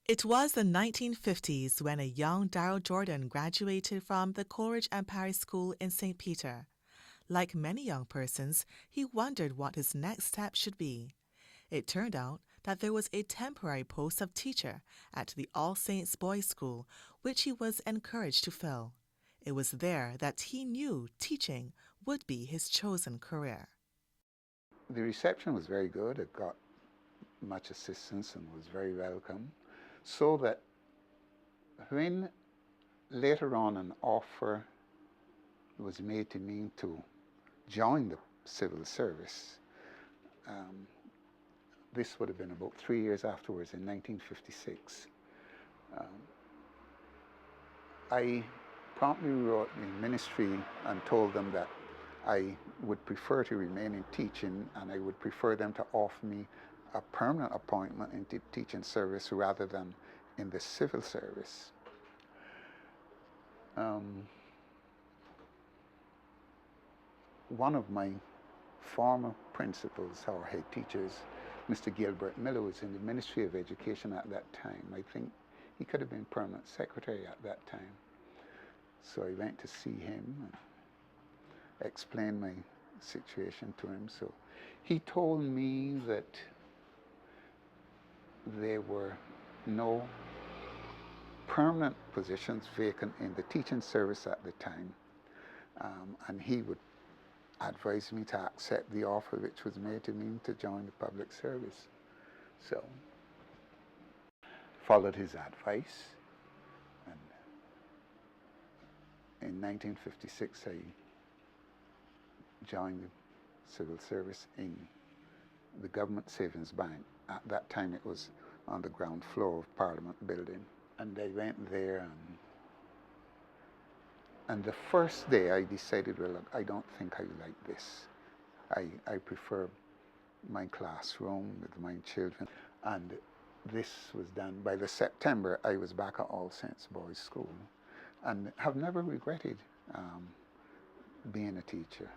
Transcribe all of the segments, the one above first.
It was the 1950s when a young Daryl Jordan graduated from the Coleridge and Parry School in St. Peter. Like many young persons, he wondered what his next step should be. It turned out that there was a temporary post of teacher at the All Saints Boys' School, which he was encouraged to fill. It was there that he knew teaching would be his chosen career. The reception was very good. It got much assistance and was very welcome. So that when later on an offer was made to me to join the civil service, this would have been about 3 years afterwards, in 1956. I promptly wrote the ministry and told them that I would prefer to remain in teaching, and I would prefer them to offer me a permanent appointment in the teaching service rather than in the civil service. One of my former principals, or head teachers, Mr. Gilbert Miller, was in the Ministry of Education at that time. I think he could have been permanent secretary at that time. So I went to see him and explained my situation to him. So he told me that there were no permanent positions vacant in the teaching service at the time, and he would advise me to accept the offer which was made to me to join the public service. So followed his advice, and in 1956 I joined the civil service in the Government Savings Bank. At that time it was on the ground floor of Parliament Building. And I went there, and the first day I decided, well, look, I don't think I like this. I prefer my classroom with my children. And this was done. By the September, I was back at All Saints Boys' School, and have never regretted being a teacher.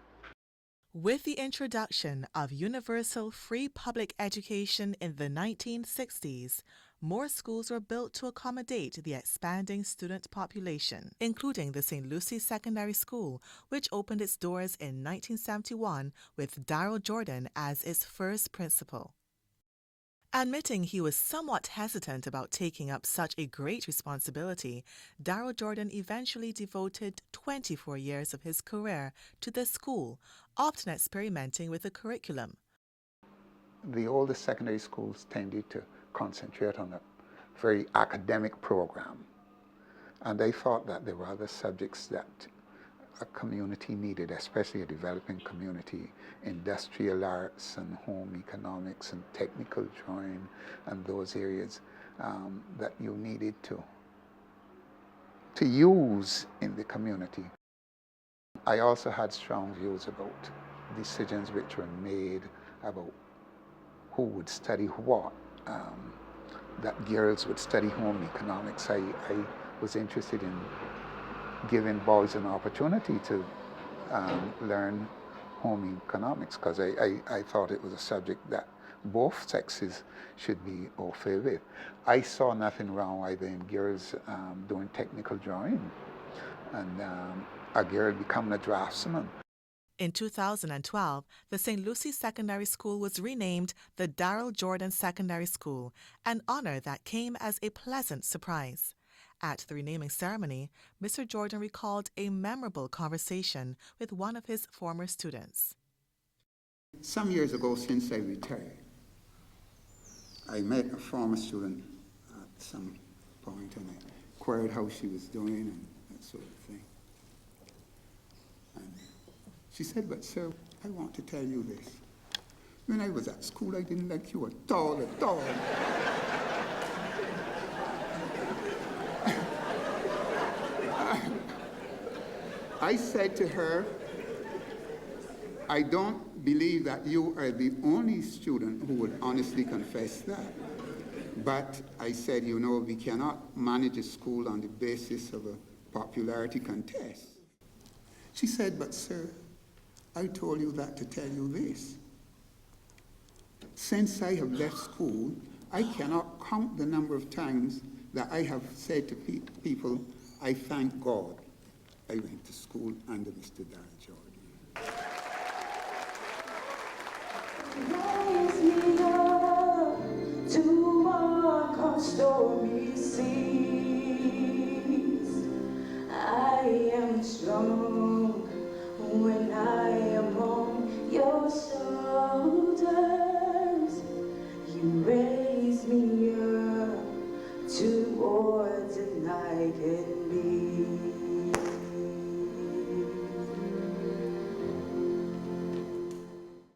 With the introduction of universal free public education in the 1960s, more schools were built to accommodate the expanding student population, including the St. Lucie Secondary School, which opened its doors in 1971 with Daryl Jordan as its first principal. Admitting he was somewhat hesitant about taking up such a great responsibility, Daryl Jordan eventually devoted 24 years of his career to the school, often experimenting with the curriculum. The older secondary schools tended to concentrate on a very academic program, and I thought that there were other subjects that a community needed, especially a developing community: industrial arts and home economics and technical drawing, and those areas that you needed to use in the community. I also had strong views about decisions which were made about who would study what, that girls would study home economics. I was interested in giving boys an opportunity to learn home economics, because I thought it was a subject that both sexes should be au fait with. I saw nothing wrong either in girls doing technical drawing and a girl becoming a draftsman. In 2012, the St. Lucie Secondary School was renamed the Daryl Jordan Secondary School, an honor that came as a pleasant surprise. At the renaming ceremony, Mr. Jordan recalled a memorable conversation with one of his former students. Some years ago, since I retired, I met a former student at some point, and I inquired how she was doing and that sort of thing. And she said, "But sir, I want to tell you this. When I was at school, I didn't like you at all, at all." I said to her, "I don't believe that you are the only student who would honestly confess that. But," I said, "you know, we cannot manage a school on the basis of a popularity contest." She said, "But sir, I told you that to tell you this. Since I have left school, I cannot count the number of times that I have said to people, I thank God I went to school under Mr. Daryl Jordan. Raise me up to walk on stormy seas. I am strong when I am on your shoulders. You raise me up towards an I can